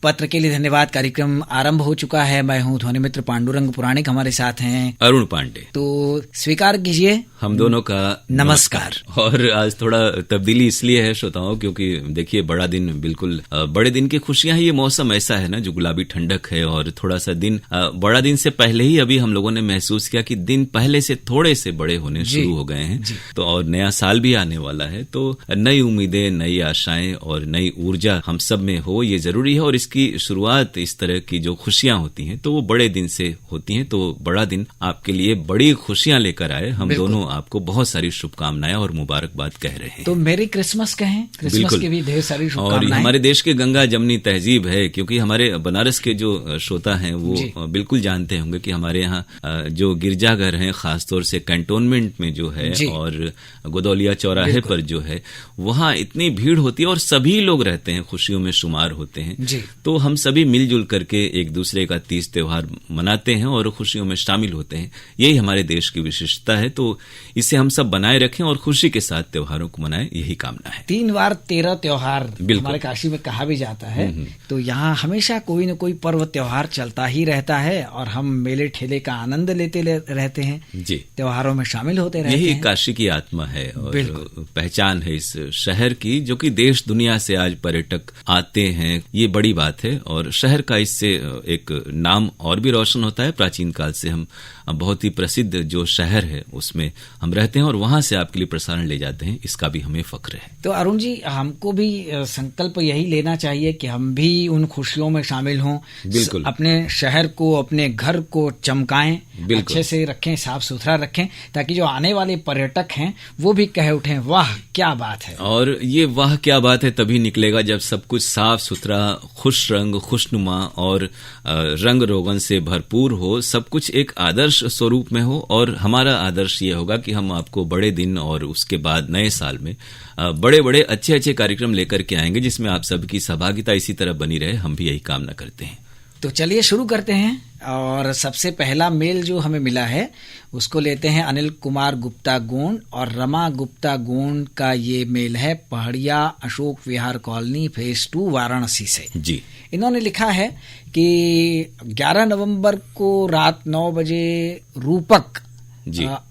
पत्र के लिए धन्यवाद। कार्यक्रम आरंभ हो चुका है। मैं हूँ ध्वनि मित्र पांडुरंग पुराणिक, हमारे साथ हैं अरुण पांडे। तो स्वीकार कीजिए हम दोनों का नमस्कार। और आज थोड़ा तब्दीली इसलिए है श्रोताओं, क्योंकि देखिए बड़ा दिन, बिल्कुल बड़े दिन की खुशियां हैं। ये मौसम ऐसा है ना जो गुलाबी ठंडक है, और थोड़ा सा दिन बड़ा दिन से पहले ही अभी हम लोगों ने महसूस किया कि दिन पहले से थोड़े से बड़े होने शुरू हो गए हैं। तो और नया साल भी आने वाला है, तो नई उम्मीदें, नई आशाएं और नई ऊर्जा हम सब में हो, ये जरूरी है। और इसकी शुरुआत इस तरह की जो खुशियां होती हैं तो वो बड़े दिन से होती हैं। तो बड़ा दिन आपके लिए बड़ी खुशियां लेकर आए। हम दोनों आपको बहुत सारी शुभकामनाएं और मुबारकबाद कह रहे हैं। तो मेरी क्रिसमस कहें, क्रिसमस की भी ढेर सारी शुभकामनाएं। और हमारे देश के गंगा जमनी तहजीब है, क्योंकि हमारे बनारस के जो श्रोता हैं वो बिल्कुल जानते होंगे कि हमारे यहाँ जो गिरजाघर हैं, खासतौर से कैंटोनमेंट में जो है और गोदौलिया चौराहे पर जो है, वहाँ इतनी भीड़ होती है और सभी लोग रहते हैं, खुशियों में शुमार होते हैं। तो हम सभी मिलजुल करके एक दूसरे का तीज त्योहार मनाते हैं और खुशियों में शामिल होते हैं। यही हमारे देश की विशेषता है। तो इसे हम सब बनाए रखें और खुशी के साथ त्योहारों को मनाएं, यही कामना है। 3 बार 13 त्योहार हमारे काशी में कहा भी जाता है। तो यहाँ हमेशा कोई न कोई पर्व त्योहार चलता ही रहता है और हम मेले ठेले का आनंद लेते रहते हैं, त्योहारों में शामिल होते रहते हैं। यही काशी की आत्मा है और पहचान है इस शहर की, जो कि देश दुनिया से आज पर्यटक आते हैं। ये बड़ी बात है और शहर का इससे एक नाम और भी रोशन होता है। प्राचीन काल से हम बहुत ही प्रसिद्ध जो शहर है उसमें हम रहते हैं और वहां से आपके लिए प्रसारण ले जाते हैं, इसका भी हमें फक्र है। तो अरुण जी, हमको भी संकल्प यही लेना चाहिए कि हम भी उन खुशियों में शामिल हों। बिल्कुल। अपने शहर को, अपने घर को चमकाएं, अच्छे से रखें, साफ सुथरा रखें, ताकि जो आने वाले पर्यटक हैं वो भी कह उठें, वाह क्या बात है। और ये वाह क्या बात है तभी निकलेगा जब सब कुछ साफ सुथरा, खुश रंग, खुशनुमा और रंग रोगन से भरपूर हो, सब कुछ एक आदर्श स्वरूप में हो। और हमारा आदर्श ये होगा कि हम आपको बड़े दिन और उसके बाद नए साल में बड़े बड़े अच्छे अच्छे कार्यक्रम लेकर के आएंगे, जिसमें आप सबकी सहभागिता इसी तरह बनी रहे। हम भी यही कामना करते हैं। तो चलिए शुरू करते हैं। और सबसे पहला मेल जो हमें मिला है उसको लेते हैं अनिल कुमार गुप्ता गोंड और रमा गुप्ता गोंड का ये मेल है पहाड़िया अशोक विहार कॉलोनी फेज 2 वाराणसी से। जी, इन्होंने लिखा है कि 11 नवंबर को रात 9 बजे रूपक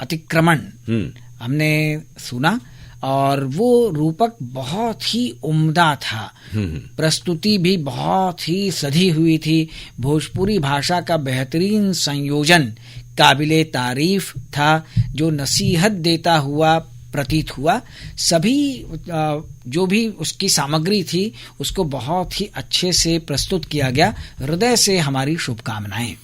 अतिक्रमण हमने सुना और वो रूपक बहुत ही उम्दा था। प्रस्तुति भी बहुत ही सधी हुई थी। भोजपुरी भाषा का बेहतरीन संयोजन काबिले तारीफ था, जो नसीहत देता हुआ प्रतीत हुआ। सभी जो भी उसकी सामग्री थी उसको बहुत ही अच्छे से प्रस्तुत किया गया। हृदय से हमारी शुभकामनाएं।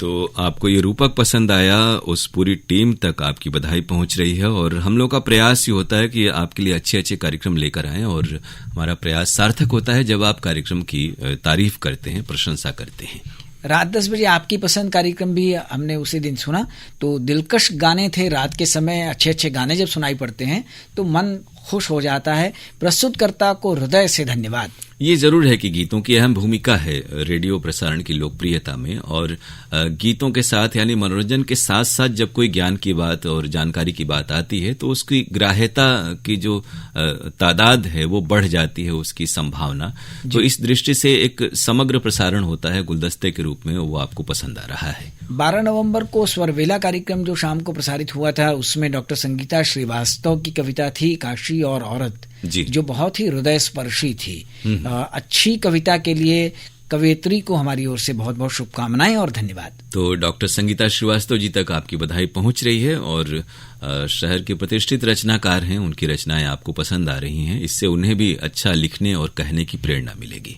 तो आपको ये रूपक पसंद आया, उस पूरी टीम तक आपकी बधाई पहुंच रही है। और हम लोग का प्रयास ये होता है कि आपके लिए अच्छे अच्छे कार्यक्रम लेकर आएं, और हमारा प्रयास सार्थक होता है जब आप कार्यक्रम की तारीफ करते हैं, प्रशंसा करते हैं। रात 10 बजे आपकी पसंद कार्यक्रम भी हमने उसी दिन सुना। तो दिलकश गाने थे। रात के समय अच्छे अच्छे गाने जब सुनाई पड़ते हैं तो मन खुश हो जाता है। प्रस्तुतकर्ता को हृदय से धन्यवाद। ये जरूर है कि गीतों की अहम भूमिका है रेडियो प्रसारण की लोकप्रियता में, और गीतों के साथ यानी मनोरंजन के साथ साथ जब कोई ज्ञान की बात और जानकारी की बात आती है तो उसकी ग्राह्यता की जो तादाद है वो बढ़ जाती है, उसकी संभावना। तो इस दृष्टि से एक समग्र प्रसारण होता है गुलदस्ते के रूप में, वो आपको पसंद आ रहा है। 12 नवंबर को स्वरवेला कार्यक्रम जो शाम को प्रसारित हुआ था उसमें डॉक्टर संगीता श्रीवास्तव की कविता थी काशी और औरत, जो बहुत ही हृदय स्पर्शी थी। अच्छी कविता के लिए कवयित्री को हमारी ओर से बहुत बहुत शुभकामनाएं और धन्यवाद। तो डॉक्टर संगीता श्रीवास्तव जी तक आपकी बधाई पहुंच रही है, और शहर के प्रतिष्ठित रचनाकार हैं, उनकी रचनाएं आपको पसंद आ रही हैं। इससे उन्हें भी अच्छा लिखने और कहने की प्रेरणा मिलेगी।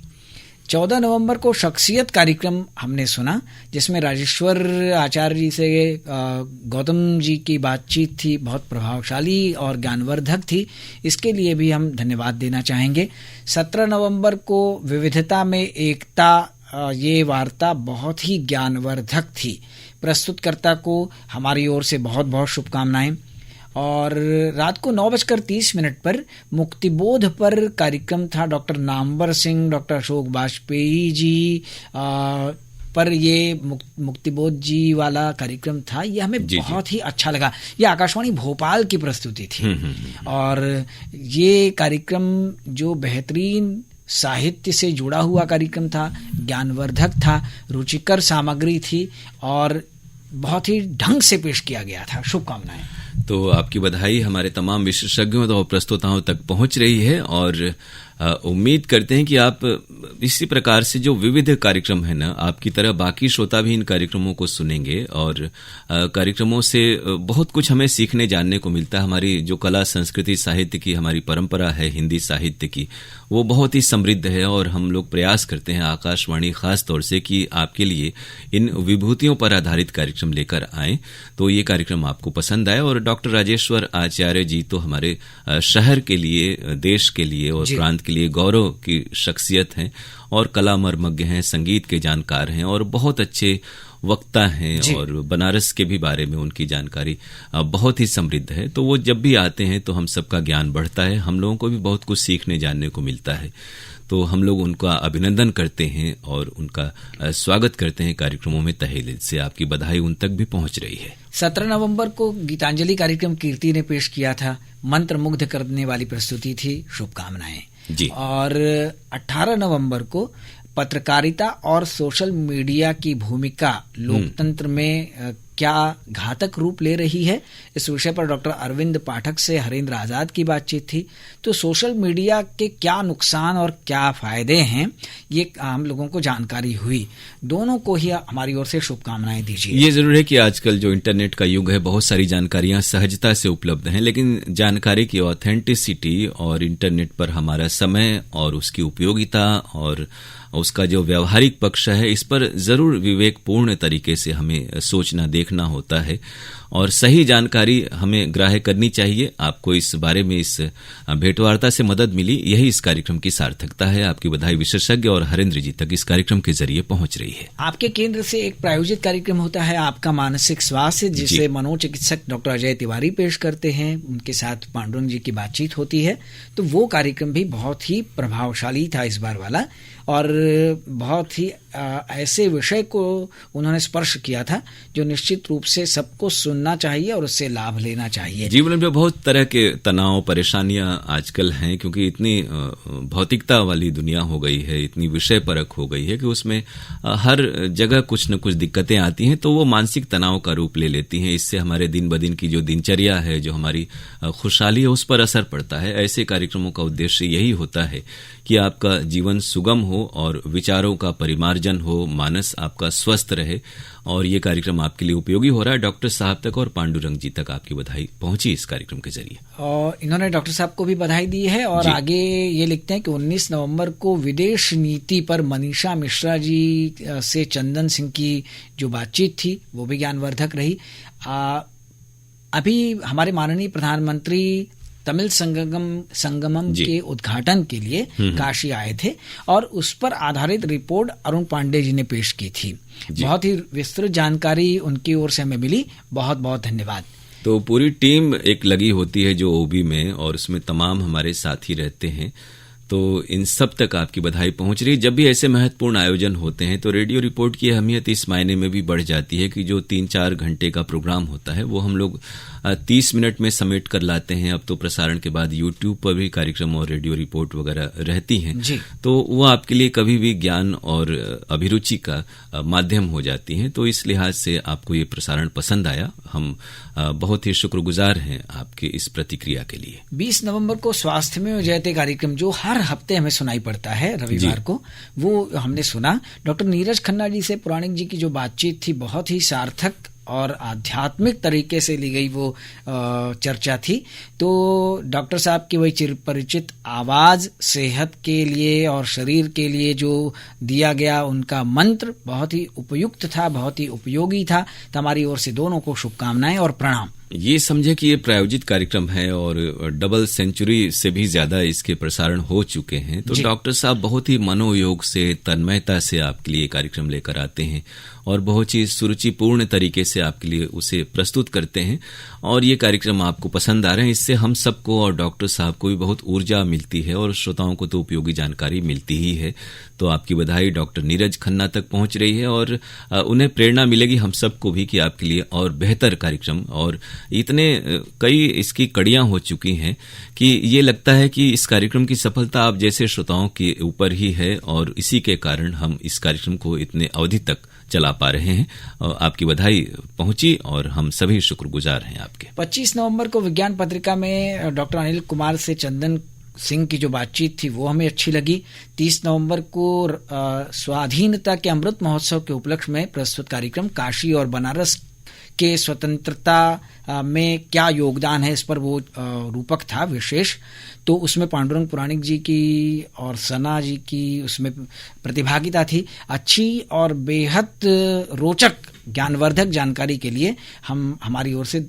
14 नवंबर को शख्सियत कार्यक्रम हमने सुना, जिसमें राजेश्वर आचार्य जी से गौतम जी की बातचीत थी, बहुत प्रभावशाली और ज्ञानवर्धक थी। इसके लिए भी हम धन्यवाद देना चाहेंगे। 17 नवंबर को विविधता में एकता, ये वार्ता बहुत ही ज्ञानवर्धक थी। प्रस्तुतकर्ता को हमारी ओर से बहुत बहुत शुभकामनाएं। और रात को 9:30 पर मुक्तिबोध पर कार्यक्रम था। डॉक्टर नामवर सिंह, डॉक्टर अशोक वाजपेयी जी पर ये मुक्तिबोध जी वाला कार्यक्रम था। ये हमें बहुत ही अच्छा लगा। ये आकाशवाणी भोपाल की प्रस्तुति थी और ये कार्यक्रम जो बेहतरीन साहित्य से जुड़ा हुआ कार्यक्रम था, ज्ञानवर्धक था, रुचिकर सामग्री थी और बहुत ही ढंग से पेश किया गया था। शुभकामनाएं। तो आपकी बधाई हमारे तमाम विशेषज्ञों और प्रस्तोताओं तक पहुंच रही है और उम्मीद करते हैं कि आप इसी प्रकार से जो विविध कार्यक्रम है ना, आपकी तरह बाकी श्रोता भी इन कार्यक्रमों को सुनेंगे और कार्यक्रमों से बहुत कुछ हमें सीखने जानने को मिलता है। हमारी जो कला संस्कृति साहित्य की हमारी परंपरा है हिंदी साहित्य की, वो बहुत ही समृद्ध है और हम लोग प्रयास करते हैं आकाशवाणी खास तौर से कि आपके लिए इन विभूतियों पर आधारित कार्यक्रम लेकर आएं। तो ये कार्यक्रम आपको पसंद आए और डॉक्टर राजेश्वर आचार्य जी तो हमारे शहर के लिए, देश के लिए और प्रांत के लिए गौरव की शख्सियत हैं और कला मर्मज्ञ हैं, संगीत के जानकार हैं और बहुत अच्छे वक्ता हैं और बनारस के भी बारे में उनकी जानकारी बहुत ही समृद्ध है। तो वो जब भी आते हैं तो हम सबका ज्ञान बढ़ता है, हम लोगों को भी बहुत कुछ सीखने जानने को मिलता है। तो हम लोग उनका अभिनंदन करते हैं और उनका स्वागत करते हैं कार्यक्रमों में तहे दिल से। आपकी बधाई उन तक भी पहुंच रही है। 17 नवंबर को गीतांजलि कार्यक्रम कीर्ति ने पेश किया था, मंत्र मुग्ध करने वाली प्रस्तुति थी। शुभकामनाएं जी। और 18 नवंबर को पत्रकारिता और सोशल मीडिया की भूमिका लोकतंत्र में क्या घातक रूप ले रही है, इस विषय पर डॉक्टर अरविंद पाठक से हरेंद्र आजाद की बातचीत थी। तो सोशल मीडिया के क्या नुकसान और क्या फायदे हैं, ये हम लोगों को जानकारी हुई। दोनों को ही हमारी ओर से शुभकामनाएं दीजिए। ये जरूर है कि आजकल जो इंटरनेट का युग है, बहुत सारी जानकारियां सहजता से उपलब्ध हैं, लेकिन जानकारी की ऑथेंटिसिटी और इंटरनेट पर हमारा समय और उसकी उपयोगिता और उसका जो व्यावहारिक पक्ष है, इस पर जरूर विवेकपूर्ण तरीके से हमें सोचना देखना होता है और सही जानकारी हमें ग्राह्य करनी चाहिए। आपको इस बारे में इस भेंटवार्ता से मदद मिली, यही इस कार्यक्रम की सार्थकता है। आपकी बधाई विशेषज्ञ और हरेंद्र जी तक इस कार्यक्रम के जरिए पहुंच रही है। आपके केंद्र से एक प्रायोजित कार्यक्रम होता है आपका मानसिक स्वास्थ्य, जिसे मनोचिकित्सक डॉक्टर अजय तिवारी पेश करते हैं, उनके साथ पांडुरंग जी की बातचीत होती है। तो वो कार्यक्रम भी बहुत ही प्रभावशाली था इस बार वाला और बहुत ही ऐसे विषय को उन्होंने स्पर्श किया था जो निश्चित रूप से सबको सुनना चाहिए और उससे लाभ लेना चाहिए। जीवन में बहुत तरह के तनाव परेशानियां आजकल हैं, क्योंकि इतनी भौतिकता वाली दुनिया हो गई है, इतनी विषय परक हो गई है कि उसमें हर जगह कुछ न कुछ दिक्कतें आती हैं, तो वो मानसिक तनाव का रूप ले लेती हैं। इससे हमारे दिन ब दिन की जो दिनचर्या है, जो हमारी खुशहाली है, उस पर असर पड़ता है। ऐसे कार्यक्रमों का उद्देश्य यही होता है कि आपका जीवन सुगम हो और विचारों का परिमार्जन हो, मानस आपका स्वस्थ रहे और ये कार्यक्रम आपके लिए उपयोगी हो रहा है। डॉक्टर साहब तक और पांडुरंग जी तक आपकी बधाई पहुंची इस कार्यक्रम के जरिए और इन्होंने डॉक्टर साहब को भी बधाई दी है और आगे ये लिखते हैं कि 19 नवंबर को विदेश नीति पर मनीषा मिश्रा जी से चंदन सिंह की जो बातचीत थी वो भी ज्ञानवर्धक रही। अभी हमारे माननीय प्रधानमंत्री तमिल संगमम के उद्घाटन के लिए काशी आए थे और उस पर आधारित रिपोर्ट अरुण पांडे जी ने पेश की थी। बहुत ही विस्तृत जानकारी उनकी ओर से हमें मिली। बहुत बहुत धन्यवाद। तो पूरी टीम एक लगी होती है जो ओबी में, और उसमें तमाम हमारे साथी रहते हैं, तो इन सब तक आपकी बधाई पहुंच रही। जब भी ऐसे महत्वपूर्ण आयोजन होते हैं तो रेडियो रिपोर्ट की अहमियत इस मायने में भी बढ़ जाती है कि जो 3-4 घंटे का प्रोग्राम होता है वो हम लोग 30 मिनट में समेट कर लाते हैं। अब तो प्रसारण के बाद यूट्यूब पर भी कार्यक्रम और रेडियो रिपोर्ट वगैरह रहती हैं, तो वो आपके लिए कभी भी ज्ञान और अभिरुचि का माध्यम हो जाती हैं। तो इस लिहाज से आपको ये प्रसारण पसंद आया, हम बहुत ही शुक्रगुजार हैं आपके इस प्रतिक्रिया के लिए। 20 नवंबर को स्वास्थ्य में जयते कार्यक्रम जो हर हफ्ते हमें सुनाई पड़ता है रविवार को, वो हमने सुना। डॉक्टर नीरज खन्ना जी से पुराणिक जी की जो बातचीत थी बहुत ही सार्थक और आध्यात्मिक तरीके से ली गई वो चर्चा थी। तो डॉक्टर साहब की वही चिरपरिचित आवाज, सेहत के लिए और शरीर के लिए जो दिया गया उनका मंत्र बहुत ही उपयुक्त था, बहुत ही उपयोगी था। तो हमारी ओर से दोनों को शुभकामनाएं और प्रणाम। ये समझे कि ये प्रायोजित कार्यक्रम है और डबल सेंचुरी से भी ज्यादा इसके प्रसारण हो चुके हैं। तो डॉक्टर साहब बहुत ही मनोयोग से, तन्मयता से आपके लिए कार्यक्रम लेकर आते हैं और बहुत ही सुरुचिपूर्ण तरीके से आपके लिए उसे प्रस्तुत करते हैं और ये कार्यक्रम आपको पसंद आ रहे हैं। इससे हम सबको और डॉक्टर साहब को भी बहुत ऊर्जा मिलती है और श्रोताओं को तो उपयोगी जानकारी मिलती ही है। तो आपकी बधाई डॉक्टर नीरज खन्ना तक पहुंच रही है और उन्हें प्रेरणा मिलेगी हम सबको भी कि आपके लिए और बेहतर कार्यक्रम और इतने कई इसकी कड़ियां हो चुकी हैं कि ये लगता है कि इस कार्यक्रम की सफलता आप जैसे श्रोताओं के ऊपर ही है और इसी के कारण हम इस कार्यक्रम को इतने अवधि तक चला पा रहे हैं। आपकी बधाई पहुंची और हम सभी शुक्रगुजार हैं आपके। 25 नवंबर को विज्ञान पत्रिका में डॉक्टर अनिल कुमार से चंदन सिंह की जो बातचीत थी वो हमें अच्छी लगी। 30 नवंबर को स्वाधीनता के अमृत महोत्सव के उपलक्ष्य में प्रस्तुत कार्यक्रम काशी और बनारस के स्वतंत्रता में क्या योगदान है, इस पर वो रूपक था विशेष। तो उसमें पांडुरंग पुराणिक जी की और सना जी की उसमें प्रतिभागिता थी। अच्छी और बेहद रोचक ज्ञानवर्धक जानकारी के लिए हम हमारी ओर से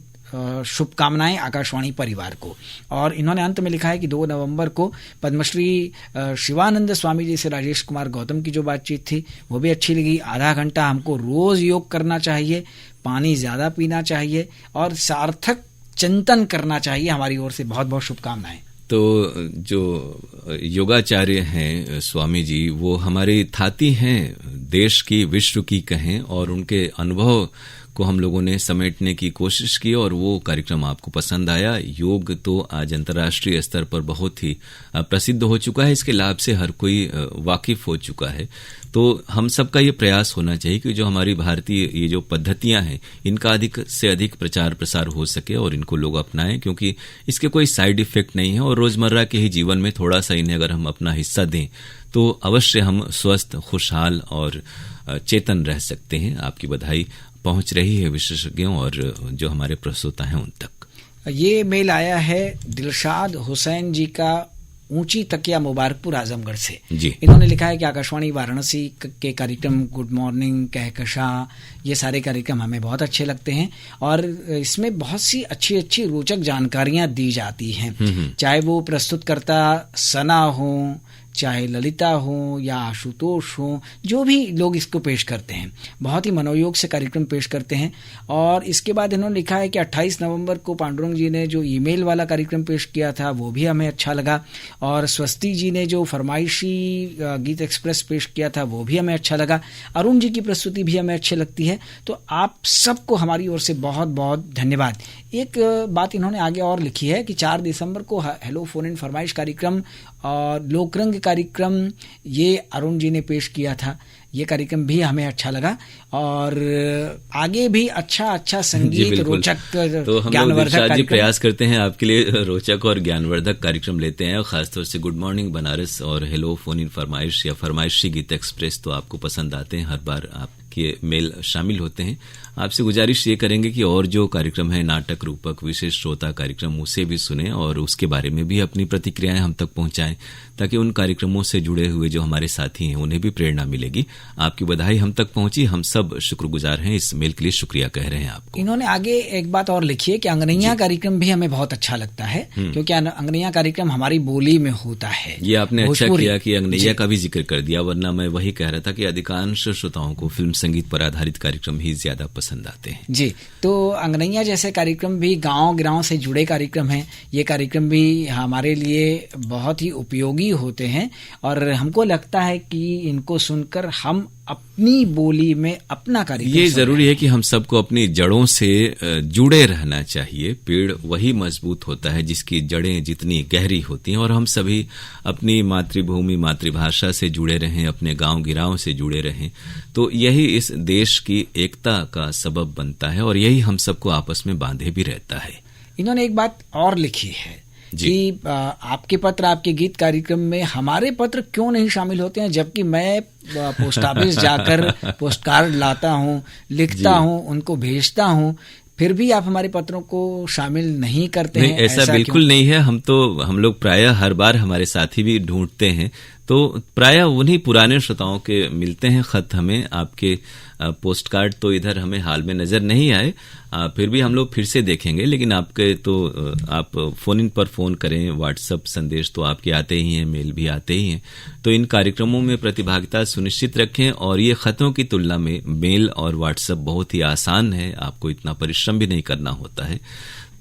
शुभकामनाएं आकाशवाणी परिवार को। और इन्होंने अंत में लिखा है कि 2 नवंबर को पद्मश्री शिवानंद स्वामी जी से राजेश कुमार गौतम की जो बातचीत थी वो भी अच्छी लगी। आधा घंटा हमको रोज योग करना चाहिए, पानी ज्यादा पीना चाहिए और सार्थक चिंतन करना चाहिए। हमारी ओर से बहुत बहुत शुभकामनाएं। तो जो योगाचार्य हैं स्वामी जी, वो हमारी थाती हैं, देश की विश्व की कहें, और उनके अनुभव को हम लोगों ने समेटने की कोशिश की और वो कार्यक्रम आपको पसंद आया। योग तो आज अंतर्राष्ट्रीय स्तर पर बहुत ही प्रसिद्ध हो चुका है, इसके लाभ से हर कोई वाकिफ हो चुका है। तो हम सबका ये प्रयास होना चाहिए कि जो हमारी भारतीय ये जो पद्धतियां हैं इनका अधिक से अधिक प्रचार प्रसार हो सके और इनको लोग अपनाएं, क्योंकि इसके कोई साइड इफेक्ट नहीं है और रोजमर्रा के ही जीवन में थोड़ा सा इन्हें अगर हम अपना हिस्सा दें तो अवश्य हम स्वस्थ, खुशहाल और चेतन रह सकते हैं। आपकी बधाई पहुंच रही है विशेषज्ञों और जो हमारे प्रस्तोता हैं उन तक। ये मेल आया है दिलशाद हुसैन जी का ऊंची तकिया मुबारकपुर आजमगढ़ से जी। इन्होंने लिखा है कि आकाशवाणी वाराणसी के कार्यक्रम गुड मॉर्निंग, कहकशा, ये सारे कार्यक्रम हमें बहुत अच्छे लगते हैं और इसमें बहुत सी अच्छी अच्छी रोचक जानकारियां दी जाती हैं। चाहे वो प्रस्तुतकर्ता सना हो, चाहे ललिता हो या आशुतोष हो, जो भी लोग इसको पेश करते हैं बहुत ही मनोयोग से कार्यक्रम पेश करते हैं। और इसके बाद इन्होंने लिखा है कि 28 नवंबर को पांडुरंग जी ने जो ईमेल वाला कार्यक्रम पेश किया था वो भी हमें अच्छा लगा और स्वस्ति जी ने जो फरमाइशी गीत एक्सप्रेस पेश किया था वो भी हमें अच्छा लगा। अरुण जी की प्रस्तुति भी हमें अच्छी लगती है। तो आप सबको हमारी ओर से बहुत बहुत धन्यवाद। एक बात इन्होंने आगे और लिखी है कि 4 दिसंबर को हेलो फोन इन फरमाइश कार्यक्रम और लोकरंग कार्यक्रम ये अरुण जी ने पेश किया था, ये कार्यक्रम भी हमें अच्छा लगा और आगे भी अच्छा संगीत, रोचक, तो हम लोग जी प्रयास करते हैं आपके लिए रोचक और ज्ञानवर्धक कार्यक्रम लेते हैं। खासतौर से गुड मॉर्निंग बनारस और हेलो फोन इन फरमाइश या फरमाइशी गीत एक्सप्रेस तो आपको पसंद आते हैं, हर बार आपके मेल शामिल होते हैं। आपसे गुजारिश ये करेंगे कि और जो कार्यक्रम है नाटक रूपक, विशेष श्रोता कार्यक्रम, उसे भी सुने और उसके बारे में भी अपनी प्रतिक्रियाएं हम तक पहुंचाएं ताकि उन कार्यक्रमों से जुड़े हुए जो हमारे साथी हैं उन्हें भी प्रेरणा मिलेगी। आपकी बधाई हम तक पहुंची, हम सब शुक्रगुजार हैं। इस मेल के लिए शुक्रिया कह रहे हैं आपको। इन्होंने आगे एक बात और लिखी है कि अंगनैया कार्यक्रम भी हमें बहुत अच्छा लगता है क्योंकि अंगनैया कार्यक्रम हमारी बोली में होता है। ये आपने अच्छा किया कि अंगनैया का भी जिक्र कर दिया, वरना मैं वही कह रहा था कि अधिकांश श्रोताओं को फिल्म संगीत पर आधारित कार्यक्रम ही ज्यादा पसंद आते हैं जी। तो अंगनैया जैसे कार्यक्रम भी गांव से जुड़े कार्यक्रम हैं। ये कार्यक्रम भी हमारे लिए बहुत ही उपयोगी होते हैं और हमको लगता है कि इनको सुनकर हम अपनी बोली में अपना कार्यक्रम, ये जरूरी है कि हम सबको अपनी जड़ों से जुड़े रहना चाहिए। पेड़ वही मजबूत होता है जिसकी जड़ें जितनी गहरी होती हैं और हम सभी अपनी मातृभूमि, मातृभाषा से जुड़े रहें, अपने गांव गिराव से जुड़े रहें, तो यही इस देश की एकता का सबब बनता है और यही हम सबको आपस में बांधे भी रहता है। इन्होंने एक बात और लिखी है कि आपके पत्र, आपके गीत कार्यक्रम में हमारे पत्र क्यों नहीं शामिल होते हैं, जबकि मैं पोस्ट ऑफिस जाकर पोस्ट कार्ड लाता हूं, लिखता हूं, उनको भेजता हूं, फिर भी आप हमारे पत्रों को शामिल नहीं करते हैं। ऐसा बिल्कुल नहीं है। हम लोग प्रायः हर बार हमारे साथी भी ढूंढते हैं, तो प्रायः उन्हीं पुराने श्रोताओं के मिलते हैं खत हमें। आपके पोस्ट कार्ड तो इधर हमें हाल में नजर नहीं आए, फिर भी हम लोग फिर से देखेंगे। लेकिन आपके तो आप फोन इन पर फोन करें, व्हाट्सएप संदेश तो आपके आते ही हैं, मेल भी आते ही हैं। तो इन कार्यक्रमों में प्रतिभागिता सुनिश्चित रखें और ये खतों की तुलना में मेल और व्हाट्सएप बहुत ही आसान है, आपको इतना परिश्रम भी नहीं करना होता है।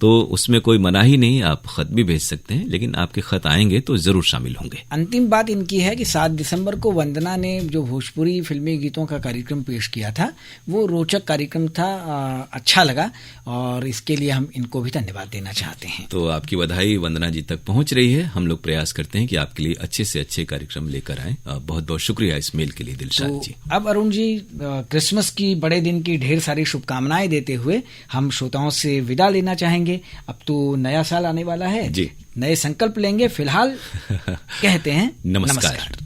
तो उसमें कोई मनाही नहीं, आप खत भी भेज सकते हैं, लेकिन आपके खत आएंगे तो जरूर शामिल होंगे। अंतिम बात इनकी है कि 7 दिसंबर को वंदना ने जो भोजपुरी फिल्मी गीतों का कार्यक्रम पेश किया था वो रोचक कार्यक्रम था, अच्छा लगा, और इसके लिए हम इनको भी धन्यवाद देना चाहते हैं। तो आपकी बधाई वंदना जी तक पहुंच रही है। हम लोग प्रयास करते हैं कि आपके लिए अच्छे से अच्छे कार्यक्रम लेकर आए। बहुत बहुत शुक्रिया इस मेल के लिए दिलशाद जी। अब अरुण जी, क्रिसमस की बड़े दिन की ढेर सारी शुभकामनाएं देते हुए हम श्रोताओं से विदा लेना चाहेंगे। अब तो नया साल आने वाला है जी, नए संकल्प लेंगे। फिलहाल कहते हैं नमस्कार।